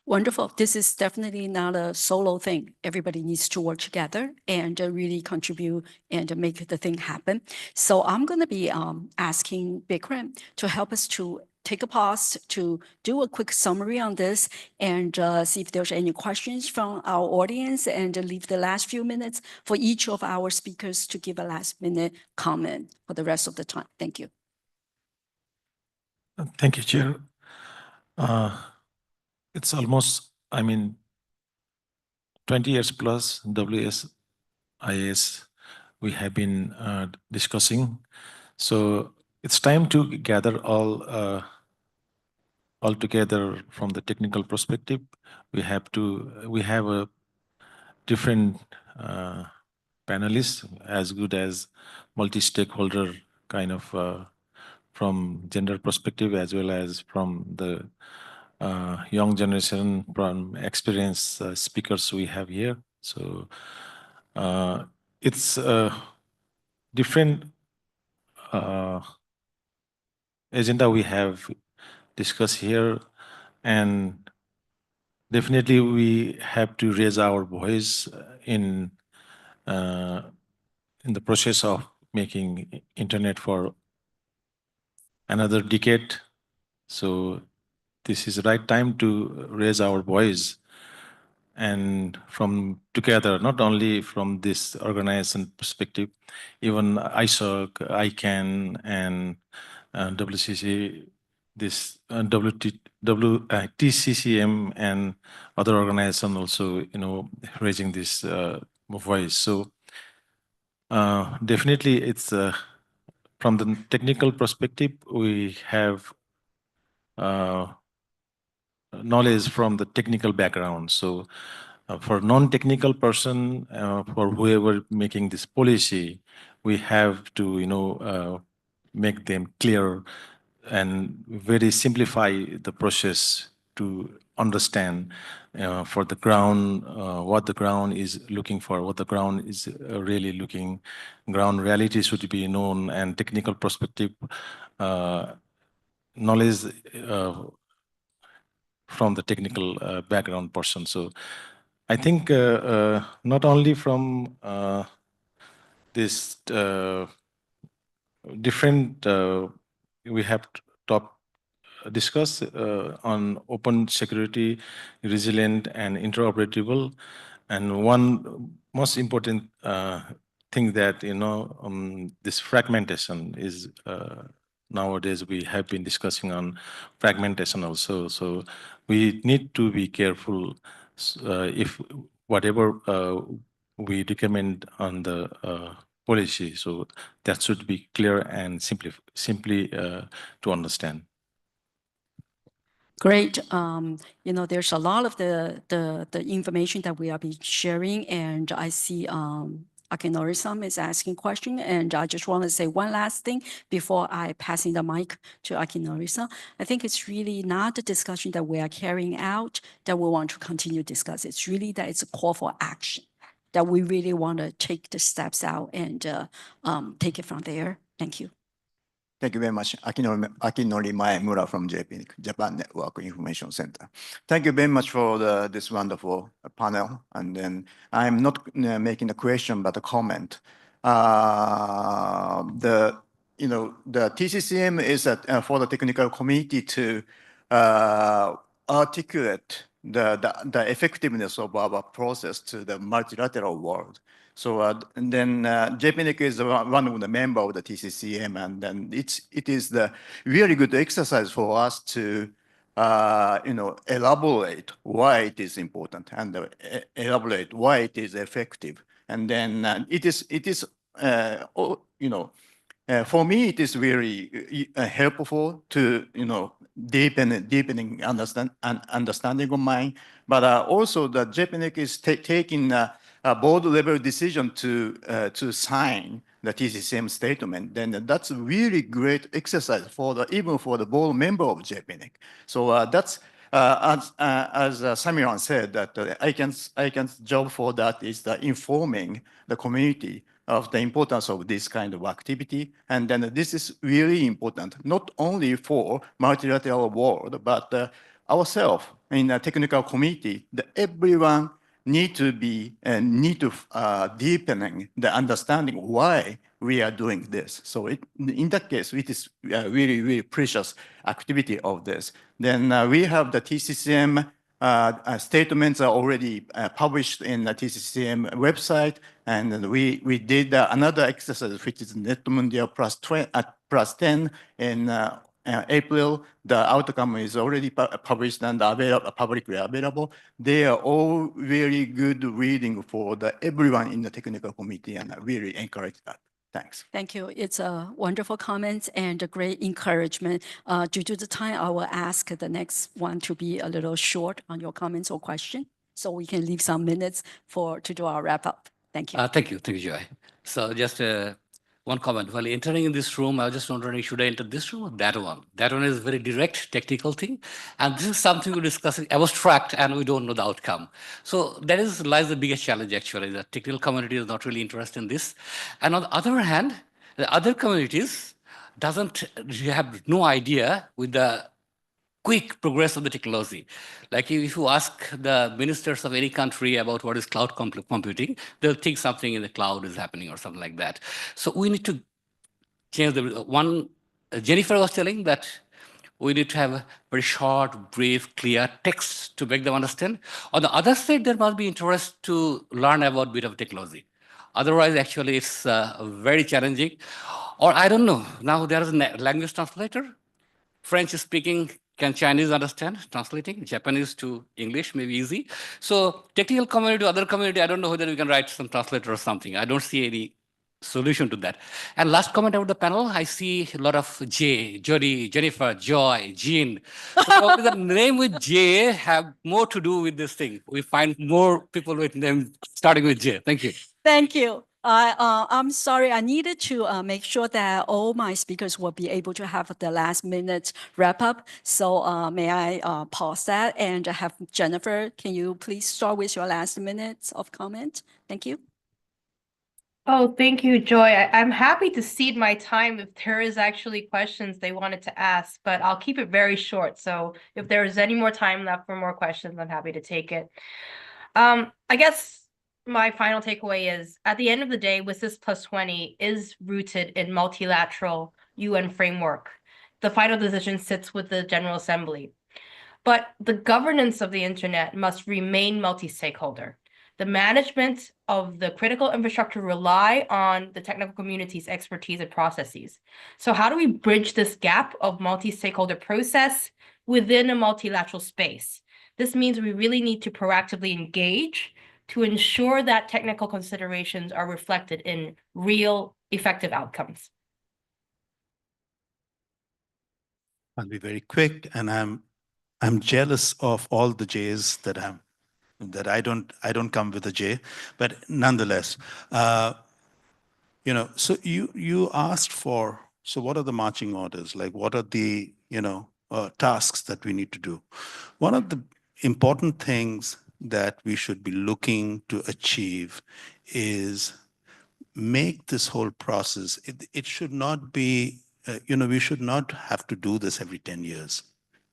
wonderful. This is definitely not a solo thing. Everybody needs to work together and really contribute and make the thing happen. So I'm going to be asking Bikram to help us to take a pause to do a quick summary on this and see if there's any questions from our audience, and leave the last few minutes for each of our speakers to give a last minute comment for the rest of the time. Thank you. Thank you, Chair. It's almost, 20 years plus WSIS we have been discussing. So it's time to gather all together from the technical perspective. We have a different panelists as good as multi-stakeholder kind of from gender perspective, as well as from the young generation, from experienced speakers we have here. So it's a different agenda we have discussed here, and definitely we have to raise our voice in the process of making internet for another decade. So this is the right time to raise our voice, and from together, not only from this organization perspective, even ISOC, ICANN, and WCC, this TCCM, and other organizations also, raising this voice. So definitely, it's from the technical perspective, we have knowledge from the technical background. So for non-technical person, for whoever making this policy, we have to, make them clear and very simplify the process to understand for the ground, what the ground is looking for, what the ground is really looking. Ground reality should be known, and technical perspective knowledge from the technical background person. So I think not only from this different, we have discuss on open security, resilient and interoperable. And one most important thing that, this fragmentation is nowadays we have been discussing on fragmentation also. So we need to be careful if whatever we recommend on the policy, so that should be clear and simply to understand. Great. There's a lot of the information that we are be sharing, and I see Akinori-san is asking question, and I just want to say one last thing before I passing the mic to Akinori-san. I think it's really not the discussion that we are carrying out that we want to continue to discuss. It's really that it's a call for action, that we really want to take the steps out and take it from there. Thank you. Thank you very much. Akinori Maemura from JP, Japan Network Information Center. Thank you very much for this wonderful panel. And then I'm not making a question, but a comment. The TCCM is for the technical committee to articulate the effectiveness of our process to the multilateral world. So and then JPNIC is one of the members of the TCCM, and then it is the really good exercise for us to elaborate why it is important and elaborate why it is effective. And then for me, it is very helpful to deepening understanding of mine, but also the JPNIC is taking a board level decision to sign the TCCM statement. Then that's a really great exercise even for the board member of JPNIC. So that's as Samiran said, that ICANN's job for that is informing the community of the importance of this kind of activity. And then this is really important, not only for multilateral world, but ourselves in the technical committee, everyone need to deepening the understanding why we are doing this. So in that case, it is really, really precious activity of this. Then we have the TCCM statements are already published in the TCCM website, and then we did another exercise, which is Net Mundial plus 10 in April. The outcome is already published and publicly available. They are all very good reading for everyone in the technical committee, and I really encourage that. Thanks. Thank you. It's a wonderful comment and a great encouragement. Due to the time, I will ask the next one to be a little short on your comments or question, so we can leave some minutes to do our wrap up. Thank you. Thank you, Joy. So just one comment. While entering in this room, I was just wondering, should I enter this room or that one? That one is a very direct technical thing. And this is something we're discussing abstract and we don't know the outcome. So that lies the biggest challenge, actually. The technical community is not really interested in this. And on the other hand, the other communities have no idea with the quick progress of the technology. Like if you ask the ministers of any country about what is cloud computing, they'll think something in the cloud is happening or something like that. So we need to change the one. Jennifer was telling that we need to have a very short, brief, clear text to make them understand. On the other side, there must be interest to learn about a bit of technology. Otherwise, actually, it's very challenging. Or I don't know, now there is a language translator. French speaking, can Chinese understand translating? Japanese to English may be easy. So technical community, other community, I don't know whether we can write some translator or something. I don't see any solution to that. And last comment about the panel, I see a lot of J, Jody, Jennifer, Joy, Jean. So probably the name with J have more to do with this thing. We find more people with name starting with J. Thank you. Thank you. I'm sorry, I needed to make sure that all my speakers will be able to have the last minute wrap up. So may I pause that and have Jennifer, can you please start with your last minutes of comment? Thank you. Oh, thank you, Joy. I'm happy to cede my time if there is actually questions they wanted to ask, but I'll keep it very short. So if there is any more time left for more questions, I'm happy to take it. I guess my final takeaway is, at the end of the day, WSIS plus 20 is rooted in multilateral UN framework. The final decision sits with the General Assembly. But the governance of the internet must remain multi-stakeholder. The management of the critical infrastructure rely on the technical community's expertise and processes. So how do we bridge this gap of multi-stakeholder process within a multilateral space? This means we really need to proactively engage to ensure that technical considerations are reflected in real, effective outcomes. I'll be very quick, and I'm jealous of all the J's that I don't come with a J, but nonetheless, you know. So you asked for. So what are the marching orders? Like, what are the tasks that we need to do? One of the important things that we should be looking to achieve is make this whole process. It should not be. We should not have to do this every 10 years.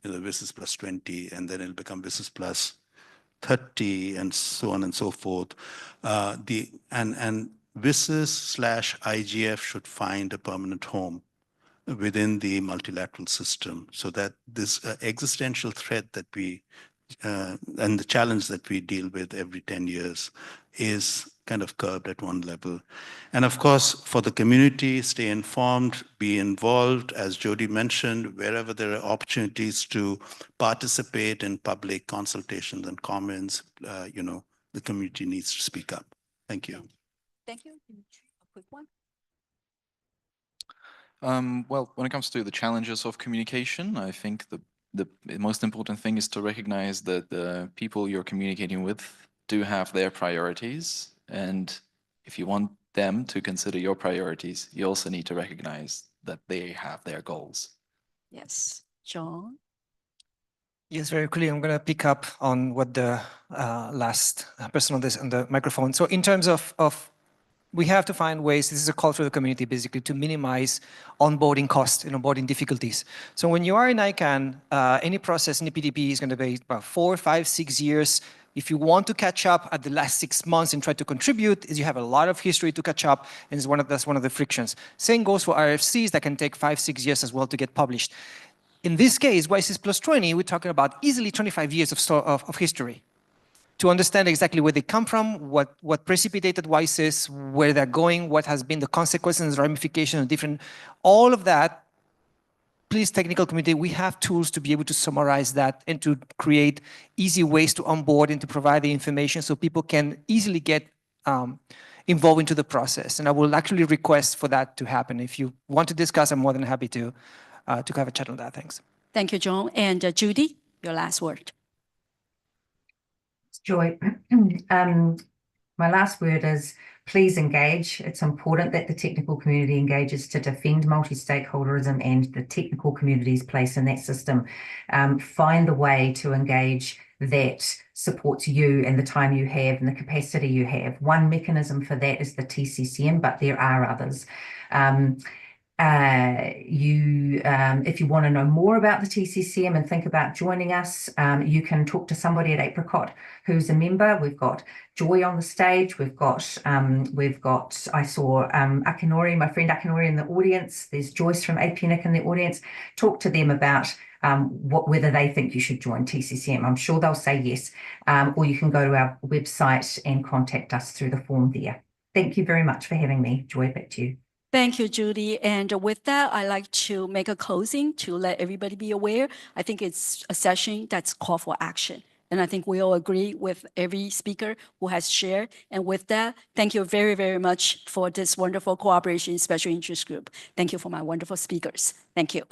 WSIS plus 20, and then it'll become WSIS plus 30, and so on and so forth. And WSIS/IGF should find a permanent home within the multilateral system, so that this existential threat that we and the challenge that we deal with every 10 years is kind of curbed at one level. And of course, for the community, stay informed, be involved, as Jody mentioned, wherever there are opportunities to participate in public consultations and comments, the community needs to speak up. Thank you. Thank you. A quick one. Well, when it comes to the challenges of communication, I think the most important thing is to recognize that the people you're communicating with do have their priorities. And if you want them to consider your priorities, you also need to recognize that they have their goals. Yes, John. Yes, very quickly, I'm going to pick up on what the last person on the microphone. So in terms of we have to find ways, this is a call for the community basically, to minimize onboarding costs and onboarding difficulties. So when you are in ICANN, any process in the PDP is going to be about 4, 5, 6 years If you want to catch up at the last 6 months and try to contribute, is you have a lot of history to catch up, and that's one of the frictions. Same goes for RFCs that can take 5-6 years as well to get published. In this case, YSIS plus 20, we're talking about easily 25 years of history to understand exactly where they come from, what precipitated YSIS, where they're going, what has been the consequences and ramifications of different, all of that. Please, technical community, we have tools to be able to summarize that and to create easy ways to onboard and to provide the information so people can easily get involved into the process. And I will actually request for that to happen. If you want to discuss, I'm more than happy to have a chat on that. Thanks. Thank you, John. And Judy, your last word. Joy, my last word is please engage. It's important that the technical community engages to defend multi-stakeholderism and the technical community's place in that system. Find the way to engage that supports you and the time you have and the capacity you have. One mechanism for that is the TCCM, but there are others. If you want to know more about the TCCM and think about joining us, you can talk to somebody at Apricot who's a member. We've got Joy on the stage. I saw Akinori, my friend Akinori in the audience. There's Joyce from APNIC in the audience. Talk to them about whether they think you should join TCCM. I'm sure they'll say yes. Or you can go to our website and contact us through the form there. Thank you very much for having me. Joy, back to you. Thank you, Judy. And with that, I'd like to make a closing to let everybody be aware. I think it's a session that's called for action. And I think we all agree with every speaker who has shared. And with that, thank you very, very much for this wonderful cooperation special interest group. Thank you for my wonderful speakers. Thank you.